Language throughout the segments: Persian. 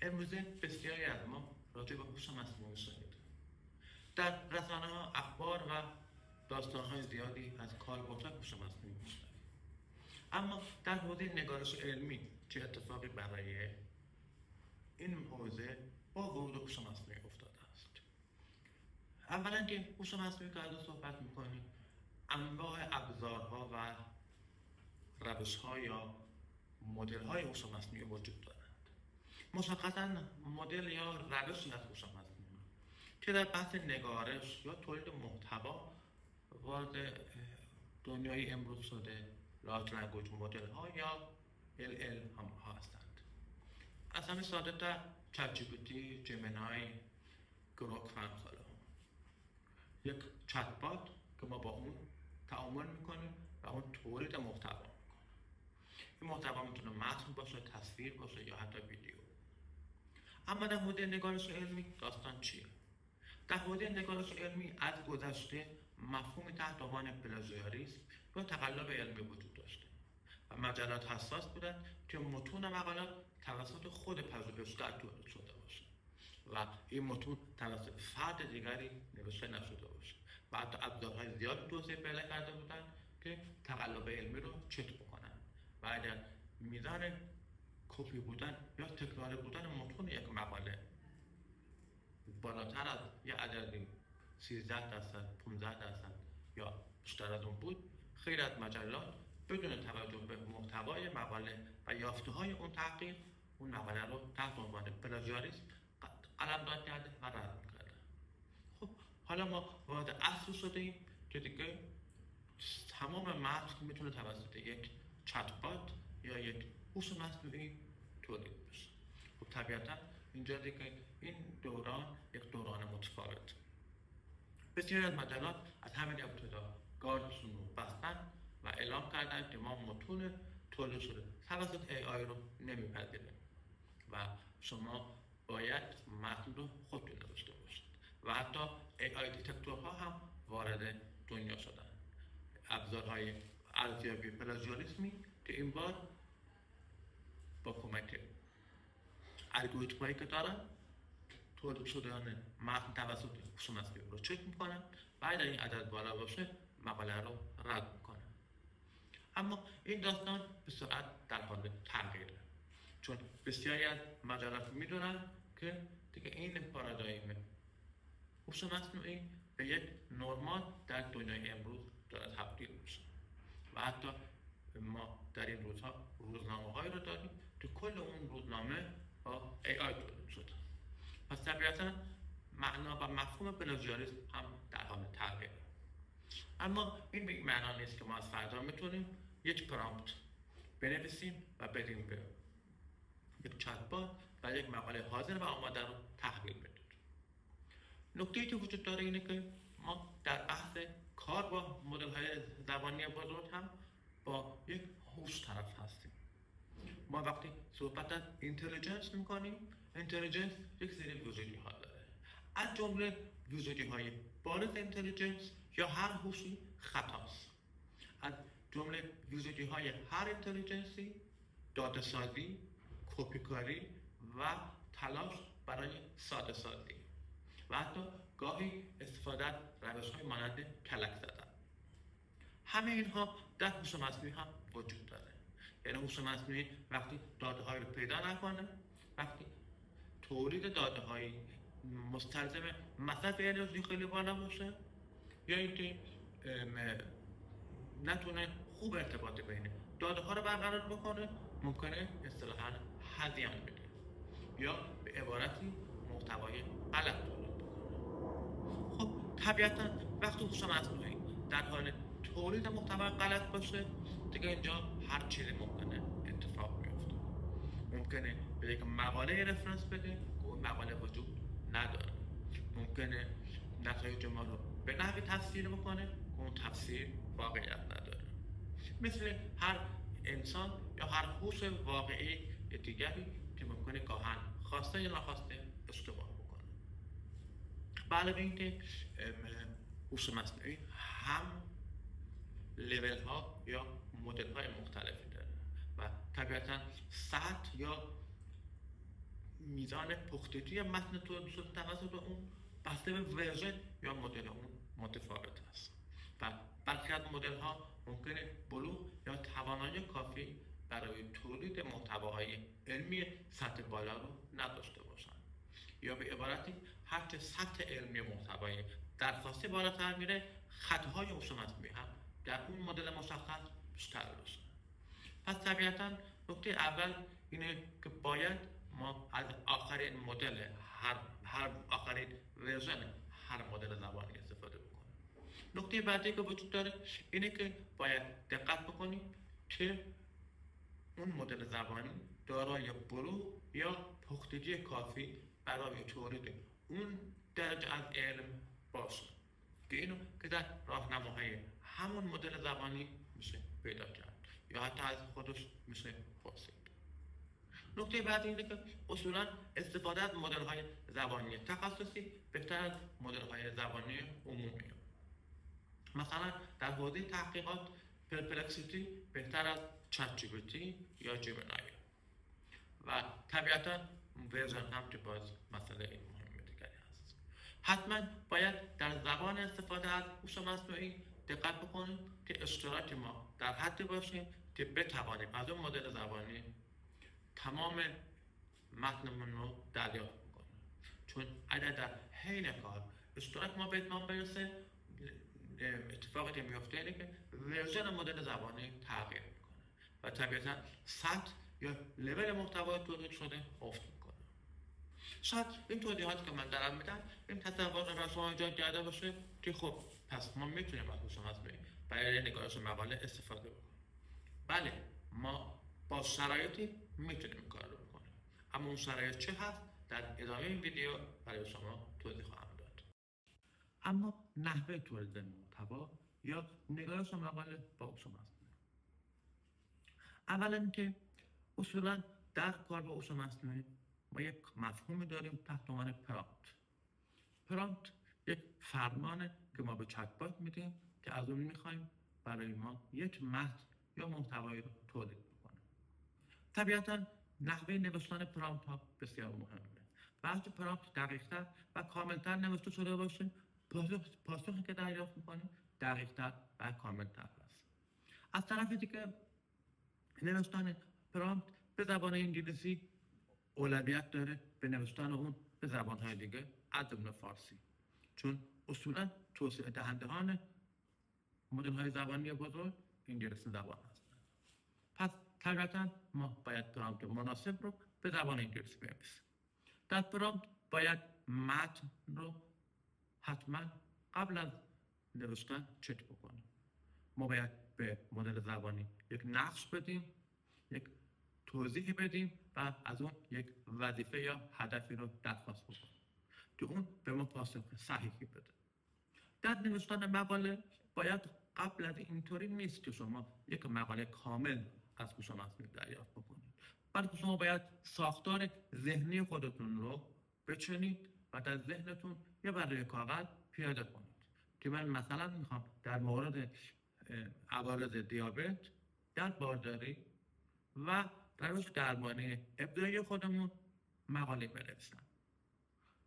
امروزه بسیاری از ما راجع به هوش مصنوعی شنیدیم. در رسانه‌ها اخبار و داستان‌های زیادی از کاربردهای هوش مصنوعی می‌شنویم. اما در حوزه نگارش علمی چه اتفاقی برای این حوزه با ورود هوش مصنوعی افتاده است؟ اولا که هوش مصنوعی که ازش صحبت می‌کنیم، انواع ابزارها و روش‌ها یا مدل‌های هوش مصنوعی وجود دارند. مشخصاً مدل یا روشی از هوش مصنوعی که در بحث نگارش یا تولید محتوا وارد دنیای امروز شده، لارج لنگویج مدل ها یا LLM ها هستند. از همه ساده تر چت جی پی تی، جمینای، گروک و امثال هم. یک چت بات که ما با اون تعامل میکنیم و اون تولید محتوا میکنه. این محتوا میتونه متن باشه، تصویر باشه یا حتی ویدیو. اما در حوزه نگارش علمی داستان چیه؟ در حوزه نگارش علمی از گذشته مفهومی تحت عنوان پلاژیاریسم یا تقلب علمی وجود داشته و مجلات حساس بودند که متون مقالات توسط خود پژوهشگر تولید شده باشه و این متون توسط فرد دیگری نوشته نشده باشه و حتی ابزارهای زیادی توسعه پیدا کرده بودند که تقلب علمی رو چک بکنن و اگر میزان کپی بودن یا تکرار بودن متون یک مقاله بالاتر از یه عددی 13%، 15% یا بیشتر از اون بود، خیلی از مجلات بدون توجه به محتوای مقاله و یافته‌های اون تحقیق اون مقاله رو تحت عنوان پلاژیاریسم قلمداد کرده و رد می‌کرده. خب حالا ما وارد عصر شدیم که دیگه تمام متن میتونه توسط یک چت بات یا یک هوش مصنوعی تولید بشه. خب طبیعتاً اینجا دیگه این دوران یک دوران متفاوت. بسیاری از مجلات از همین ابتدا گاردشون رو بستن و اعلام کردن که ما متون تولید شده توسط AI رو نمیپذیریم و شما باید متن رو خودتون نوشته باشید و حتی AI دیتکتورها هم وارد دنیا شدن. ابزارهای ارزیابی پلاژیاریسمی که این بار با کمک الگوریتمایی که دارن تولید شدن متن توسط هوش مصنوعی رو چک میکنن و اگر این عدد بالا باشه مقاله رو رد میکنن. اما این داستان به سرعت در حال تغییره، چون بسیاری از مجلات میدونن که دیگه این پارادایم هوش مصنوعی به یک نرمال در دنیای امروز داره تبدیل میشه و حتی ما در این روزها روزنامه‌هایی رو داریم که کل اون روزنامه با AI تولید شده. پس طبیعتاً معنا و مفهوم پلاژیاریسم هم در حال تغییره. اما این به این معنا نیست که ما از فردا میتونیم یک پرامپت بنویسیم و بدیم به یک چت بات و یک مقاله حاضر و آماده رو تحویل بدیم. نکته‌ای که وجود داره اینه که ما در بحث کار با مدل‌های زبانی بزرگ هم با یک هوش طرف هستیم. ما وقتی صحبت از اینتلیجنس میکنیم، اینتلیجنس یک سری ویژگی‌ها داره. از جمله ویژگی‌های بارز اینتلیجنس یا هر هوشی خطاست. از جمله ویژگی‌های هر اینتلیجنسی داده‌سازی، کپی‌کاری و تلاش برای ساده سازی و حتی گاهی استفاده از روش‌های مانند کلک زدن. همه اینها در هوش مصنوعی هم وجود داره. یعنی هوش مصنوعی وقتی داده‌های رو پیدا نکنه، وقتی تولید داده‌های مستلزم مصرف انرژی خیلی بالا باشه یا اینکه نتونه خوب ارتباط بین داده‌ها رو برقرار بکنه، ممکنه اصطلاحاً هذیان بده یا به عبارتی محتوای غلط تولید بکنه. خب طبیعتاً وقتی هوش مصنوعی در حال تولید محتوای غلط باشه، دیگه اینجا هر چیزی ممکنه اتفاق بیفته. ممکنه به یک مقاله رفرنس بده که اون مقاله وجود نداره. ممکنه نتایج ما رو به نحوی تفسیر بکنه که اون تفسیر واقعیت نداره. مثل هر انسان یا هر هوش واقعی دیگری که ممکنه گاهن خواسته یا ناخواسته اشتباه بکنه. علاوه اینکه هوش مصنوعی هم لیول ها یا مدل های مختلفی داره و طبیعتاً سطح یا میزان پختگی متن تولید شده توسط اون بسته به ورژن یا مدل اون متفاوت است و برخی از مدل ها ممکنه بلوغ یا توانایی کافی برای تولید محتواهای علمی سطح بالا رو نداشته باشند، یا به عبارتی هرچه سطح علمی محتوای درخواستی بالاتر میره، خطاهای اصول مطلوبی هم در اون مدل مشخص بیشتر باشه. پس طبیعتا نکته اول اینه که باید ما از آخرین مدل هر آخرین ورژن هر مدل زبانی استفاده بکنیم. نکته بعدی که وجود داره اینه که باید دقت بکنیم که اون مدل زبانی دارای بلوغ یا پختگی کافی برای تولید اون درجه از علم باشه که اینو که در راهنماهای همون مدل زبانی میشه پیدا کرد یا حتی از خودش میشه پرسید. نکته بعدی اینه که اصولا استفاده از مدل های زبانی تخصصی بهتر از مدل های زبانی عمومیه. مثلا در حوزه تحقیقات پرپلکسیتی بهتر از چت جی پی تی یا جیمینای و طبیعتا ورژن هم که باز مسئله مهم دیگری هست. حتما باید در زبان استفاده از هوش مصنوعی دقت بکنیم که اشتراک ما در حدی باشه که بتوانیم از اون مدل زبانی تمام متنمون رو دریافت بکنیم، چون اگر در حین کار اشتراک ما به اتمام برسه اتفاقی که میفته اینه که ورژن مدل زبانی تغییر میکنه و طبیعتا سطح یا لول محتوای تولید شده افت میکنه. شاید این توضیحاتی که من دارم میدم این تصور را شما ایجاد کرده باشه که خب پس ما میتونیم از هوش مصنوعی برای نگارش مقاله استفاده بکنیم. بله، ما با شرایطی میتونیم این کار رو بکنیم، اما اون شرایط چه هست در ادامه این ویدیو برای شما توضیح خواهم داد. اما نحوه تولید محتوا یا نگارش مقاله با هوش مصنوعی، اولا که اصولا در کار با هوش مصنوعی ما یک مفهومی داریم تحت عنوان پرامپت. پرامپت یک فرمانه که ما به چت بات میدیم که از اون میخوایم برای ما یک متن یا محتوایی رو تولید بکنه. طبیعتا نحوه نوشتن پرامپت ها بسیار مهمه. وقتی پرامپت دقیق‌تر و کاملتر نوشته شده باشه، پاسخی که دریافت میکنیم دقیق‌تر و کاملتر است. از طرف دیگه نوشتن پرامپت به زبان انگلیسی اولویت داره به نوشتن اون به زبان‌های دیگه از جمله فارسی، چون اصولا توسعه دهندگان مدل‌های زبانی بزرگ انگلیسی زبان هستند. پس طبیعتا ما باید پرامپت مناسب رو به زبان انگلیسی بنویسیم. در پرامپت باید متن رو حتما قبل از نوشتن چک بکنیم. ما باید به مدل زبانی یک نقش بدیم، یک توضیح بدیم و از اون یک وظیفه یا هدفی رو درخواست بکنیم که اون به ما پاسخ صحیحی بده. در نوشتن مقاله باید قبل از اینطوری نیست که شما یک مقاله کامل از هوش مصنوعی دریافت بکنید، بلکه شما باید ساختار ذهنی خودتون رو بچینید و در ذهنتون یه برای کاغذ پیاده کنید که من مثلا میخوام در مورد عوارض دیابت در بارداری و روش درمانی ابداعی خودمون مقاله بنویسم.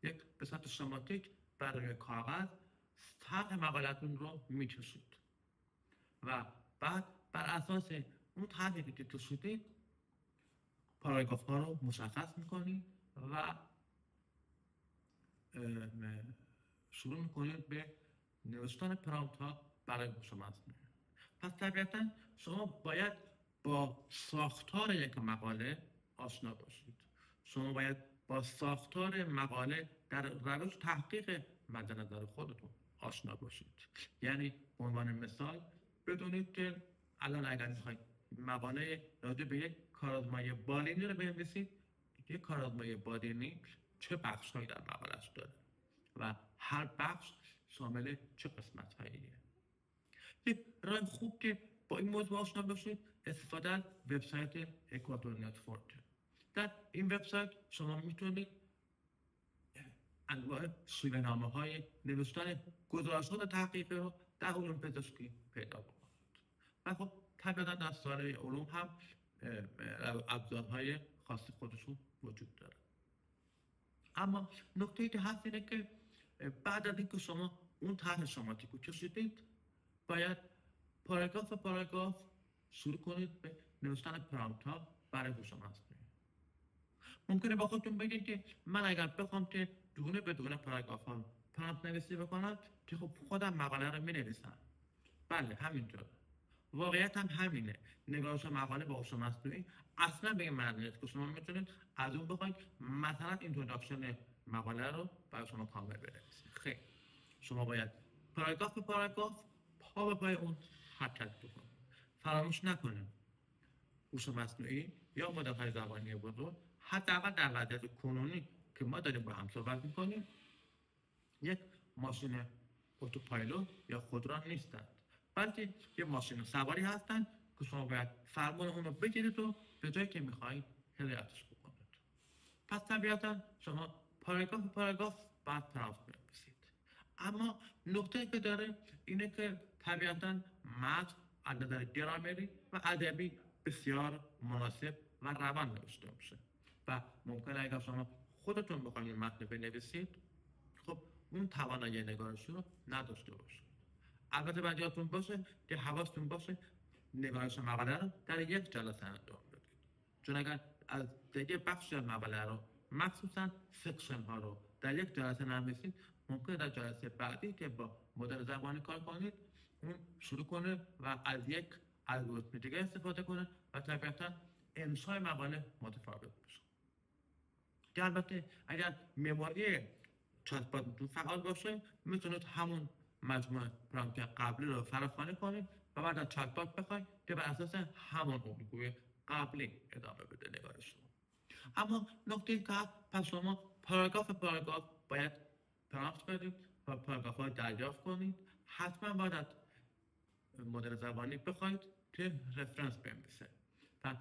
یک به صورت شماتیک برای کاغذ طرح مقالتون رو میکشید و بعد بر اساس اون طرحی که کشیدید پاراگراف ها رو مشخص میکنید و شروع میکنید به نوشتن پرامپت ها برای هوش مصنوعی. پس طبیعتا شما باید با ساختار یک مقاله آشنا باشید. شما باید با ساختار مقاله در روش تحقیق مد نظر خودتون آشنا باشید. یعنی به عنوان مثال بدونید که الان اگر میخواید مقاله راجع به یک کارآزمایی بالینی رو بنویسید، یک کارآزمایی بالینی چه بخش‌هایی در مقاله‌اش داره و هر بخش شامل چه قسمت‌هاییه. یک راه خوب که با این موضوع آشنا باشید استفاده از وبسایت اکوادور نتورک. در این وبسایت شما میتونید انواع شیوه‌نامه‌های نوشتن گزارش‌های تحقیقی رو در علوم پزشکی پیدا بکنید. و خب طبعا در ساحه علوم هم ابزارهای خاص خودشون وجود داره. اما نکته که هست اینه که بعد از اینکه شما اون طرح شماتیک رو کشیدید، باید پاراگراف شروع کنید به نوشتن پرامپت ها برای هوش مصنوعی. ممکنه با خودتون بگید که من اگر بخوام که دونه به دونه پاراگراف ها پرامپت نویسی بکنم که خب خودم مقاله رو می‌نویسم. بله همینطور. واقعیت هم همینه. نگارش مقاله با هوش مصنوعی اصلا به این معنی نیست که شما میتونید از اون بخواید مثلا اینتروداکشن مقاله رو برای شما کامل بنویسید. خیر، شما باید پاراگراف به پاراگراف پا به پای اون حرکت بکنید. فراموش نکنید هوش مصنوعی یا مدل‌های زبانی بزرگ حداقل در وضعیت کنونی که ما داریم با هم صحبت میکنیم یک ماشین اتوپایلوت یا خودران نیستند، بلکه یه ماشین سواری هستند که شما باید فرمان اون رو بگیرید و به جایی که میخواهید هدایتش بکنید. پس طبیعتا شما پاراگراف باید پرامپت بنویسید. اما نکته که داره اینه که طبیعتا متن از نظر گرامری و ادبی بسیار مناسب و روان نوشته میشه و ممکنه اگر شما خودتون بخواید متن بنویسید خب اون توانایی نگارشی رو نداشته باشید. البته باید یادتون باشه که حواستون باشه نگارش مقاله رو در یک جلسه انجام بدید، چون اگر از دیگه بخش مقاله رو مخصوصا سکشن ها رو در یک جلسه ننویسید، ممکنه در جلسه بعدی که با مدل زبانی کار کنید اون شروع کنه و از یک الگوریتم دیگه استفاده کنه و طبیعتا انشای مقاله متفاوت بشه. که البته اگر مموری چتباتتون فعال باشه میتونید همون مجموعه پرامپت قبلی رو فراخوانی کنید و بعد از چتبات بخواید که بر اساس همون الگوی قبلی ادامه بده نگارش رو. اما نکته که پس شما پاراگراف باید پرامپت بدید و پاراگراف ها دریافت کنید. حتما باید از مدل زبانی بخواید که رفرنس بنویسه و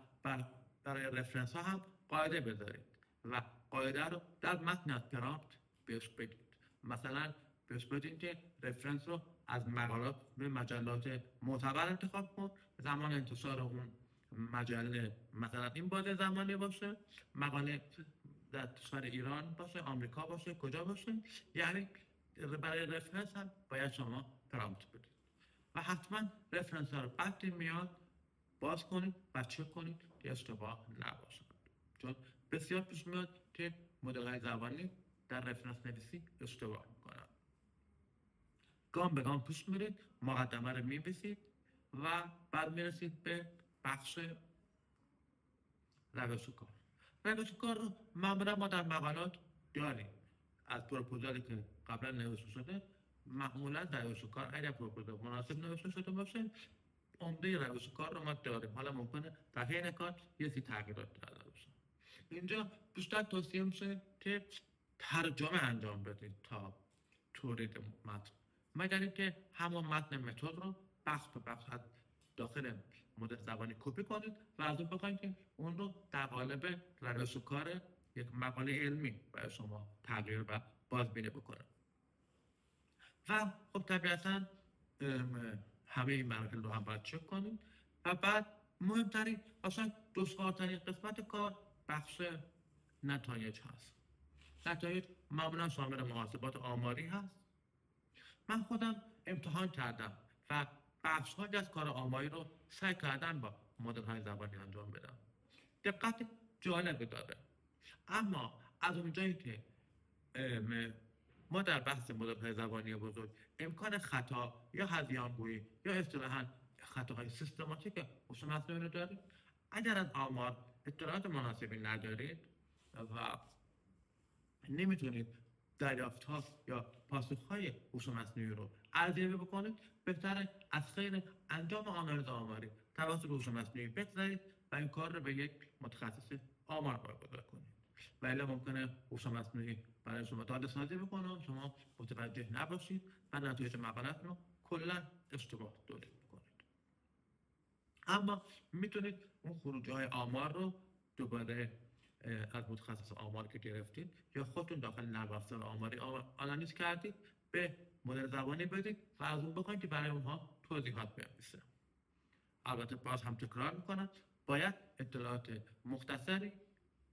برای رفرنس ها هم قاعده بذارید و قاعده رو در متن از پرامپت بهش بدید. مثلا بهش بدید که رفرنس رو از مقالات به مجلات معتبر انتخاب کن، زمان انتشار اون مجله مثلا این بازه زمانی باشه، مقاله در کشور ایران باشه، آمریکا باشه، کجا باشه. یعنی برای رفرنس هم باید شما پرامپت بدید و حتما رفرنس ها رو وقتی میاد باز کنید و چک کنید که اشتباه نباشه، چون بسیار پیش میاد که مدل های زبانی در رفرنس نویسی اشتباه میکنن. گام به گام پیش میرید، مقدمه رو می‌نویسید و بعد میرسید به بخش روش کار. روش کار رو معمولا ما در مقالات داریم. از پروپوزالی که قبلا نوشته شده معمولا روش کار اگر پروپوزال مناسب نوشته شده باشه عمده روش کار رو ما داریم. حالا ممکنه در حین کار یه سری تغییرات داده باشه. اینجا بیشتر توصیه میشه که ترجمه انجام بدید تا تولید متن، مگر اینکه همون متن متد رو بخش به بخش از داخل مدل زبانی کپی کنید و از اون بخواید که اون رو در قالب روش کار یک مقاله علمی برای شما تغییر و بازبینی بکنه. و خب طبیعتا همه این مراحل رو هم باید چک کنید و بعد مهمترین اصلا دشوارترین قسمت کار بخش نتایج هست. نتایج معمولا شامل محاسبات آماری هست. من خودم امتحان کردم و بخش‌هایی از کار آماری رو سعی کردم با مدل‌های زبانی انجام بدم. دقت جالبی داره. اما از اونجایی که ما در بحث مدل‌های زبانی بزرگ امکان خطا یا هذیان‌گویی یا اصطلاحاً خطاهای سیستماتیک هوش مصنوعی رو داریم، اگر از آمار اطلاعات مناسبی ندارید و نمیتونید دریافت‌ها یا پاسخ‌های هوش مصنوعی رو ارزیابی بکنید، بهتره از خیر انجام آنالیز آماری توسط هوش مصنوعی بگذارید و این کار رو به یک متخصص آمار واگذار کنید. ولی ممکنه هوش مصنوعی برای شما داده سازی بکنه، شما متوجه نباشید و نتایج مقالت رو کلا اشتباه تولید بکنید. اما میتونید اون خروجی‌های آمار رو دوباره از متخصص آمار که گرفتید یا خودتون داخل نرم افزار آماری آنالیز کردید به مدل زبانی بدید و از اون بخواید که برای اونها توضیحات بنویسه. البته باز هم تکرار میکنم باید اطلاعات مختصری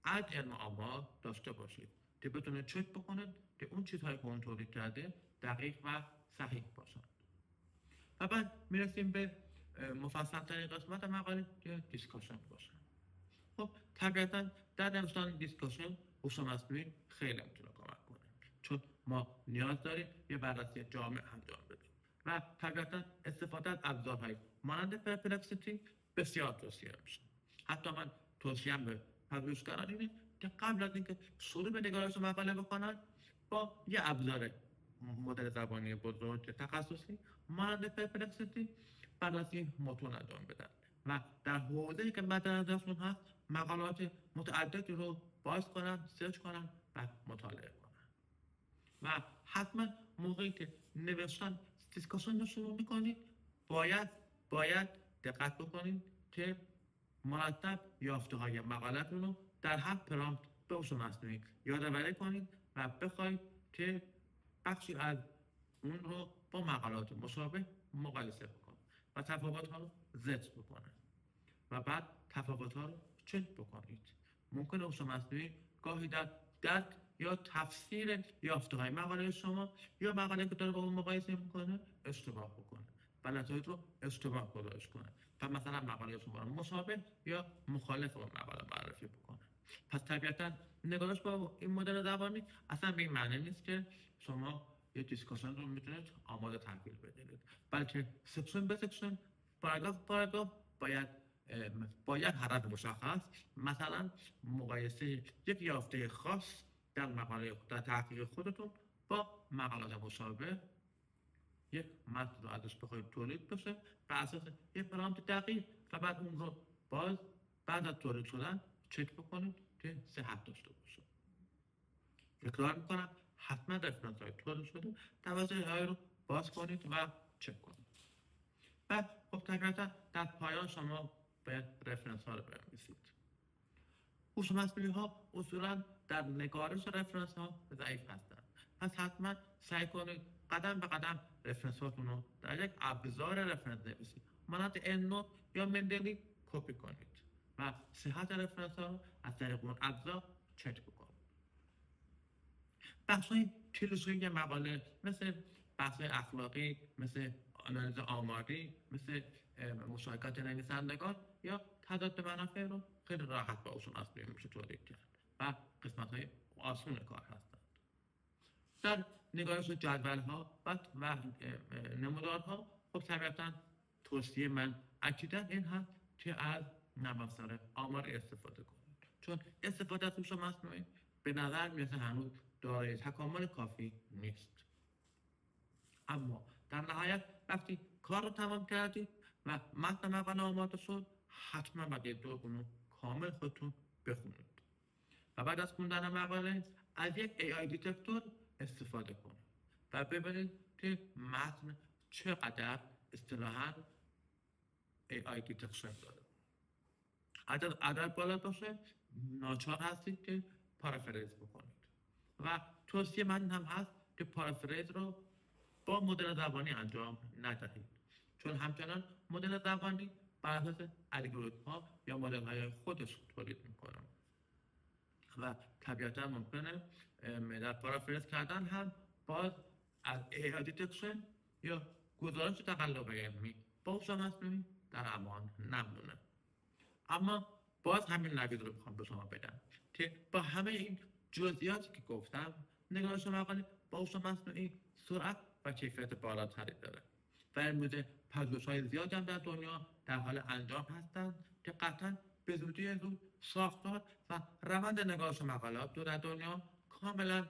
از علم آمار داشته باشید که بتونه چک بکنه که اون چیزهای که اون تولید کرده دقیق و صحیح باشن. و بعد میرسیم به مفصل ترین قسمت مقاله که دیسکاشن باشه. خب طبیعتا در نوشتن دیسکاشن هوش مصنوعی خیلی میتونه کمک کنه، چون ما نیاز داریم یه بررسی جامع انجام بدیم و طبیعتا استفاده از ابزارهای مانند پرپلکسیتی بسیار توصیه میشه. حتی من توصیه‌ام به پژوهشگران اینه که قبل از اینکه شروع به نگارش مقاله بکنن با یه ابزار مدل زبانی بزرگ تخصصی مانند پرپلکسیتی بررسی متون انجام بدن و در حوزه‌ای که مد نظرشون هست مقالات متعددی رو باز کنن، سرچ کنن و مطالعه کنن. و حتما موقعی که نوشتن دیسکاشن رو شروع میکنید باید دقت بکنید که مرتب یافته‌های مقالتون رو در هر پرامپت به هوش مصنوعی یادآوری کنید و بخواید که بخشی از اون رو با مقالات مشابه مقایسه بکنه و تفاوت‌ها رو ذکر بکنه و بعد تفاوت‌ها رو چک بکنید. ممکنه هوش مصنوعی گاهی در درک یا تفسیر یافته‌های مقاله شما یا مقاله که داره با اون مقایسه میکنه اشتباه بکنه و نتایج رو اشتباه گزارش کنه و مثلا مقاله شما رو مشابه یا مخالف اون مقاله معرفی بکنه. پس طبیعتا نگارش با این مدل زبانی اصلا به این معنی نیست که شما یه دیسکاشن رو میتونید آماده تحویل بدید، بلکه سکشن به سکشن، پاراگراف باید هدف مشخص، مثلا مقایسه یک یافته خاص در مقاله در تحقیق خودتون با مقالات مشابه یک متن رو ازش بخواید تولید بشه بر اساس یک پرامپت دقیق و بعد اون رو بعد از تولید شدن چک بکنید که صحت داشته باشه. تکرار میکنم حتما رفرنس های تولید شده توسط های رو باز کنید و چک کنید. بعد خب طبیعتا در پایان شما باید رفرنس ها رو بنویسید. هوش مصنوعی ها اصولا در نگارش رفرنس ها ضعیف هستند، پس حتما سعی کنید قدم به قدم رفرنس هاتون رو در یک ابزار رفرنس نویسی مانند اندنوت یا مندلی کپی کنید و صحت رفرنس ها رو از طریق اون ابزار چک بکنید. بخش‌های کلیشه‌ای مقاله مثل بحث اخلاقی، مثل آنالیز آماری، مثل مشارکت نویسندگان یا تضاد منافع رو خیلی راحت با هوش مصنوعی میشه تولید کرد و قسمت‌های آسون کار هستند. در نگارش جدول‌ها و نمودارها خب طبیعتاً توصیه من اکیداً این هست که از نرم افزار آماری استفاده کنید، چون استفاده از هوش مصنوعی به نظر میرسه هنوز دارای تکامل کافی نیست. اما در نهایت وقتی کار رو تمام کردید و متن مقاله آماده شد حتما باید یک دوربین کامل خودتون بخونید و بعد از خوندن مقاله از یک AI دیتکتور استفاده کنید و ببینید که متن چقدر اصطلاحاً AI دیتکشن داره. اگر بالا باشه ناچار هستید که پارافریز بکنید و توصیه من هم هست که پارافریز رو با مدل زبانی انجام ندهید، چون همچنان مدل زبانی بر اساس الگوریتم‌ها یا مدل‌های خودش تولید میکنه و طبیعتا ممکنه در پارافریز کردن هم باز از AI دیتکشن یا گزارش تقلب علمی با هوش مصنوعی در امان نمونه. اما باز همین نوید رو میخوام به شما بدم که با همه این جزئیاتی که گفتم نگارش مقاله با هوش مصنوعی سرعت و کیفیت بالاتری داره و امروزه پژوهش‌های زیادی هم در دنیا در حال انجام هستند که قطعاً به زودی زود ساختار و روند نگارش مقالات در دنیا کاملا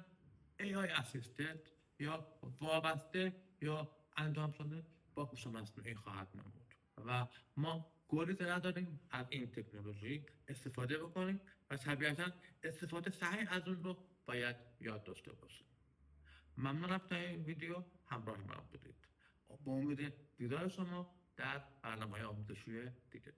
AI اسیستنت یا وابسته یا انجام شده با هوش مصنوعی خواهد نمود و ما گریز نداریم از این تکنولوژی استفاده بکنیم و طبیعتا استفاده صحیح از اون رو باید یاد داشته باشیم. ممنونم تا این ویدیو همراه من بودید. با امید دیدار شما در برنامه‌های آموزشی دیگه.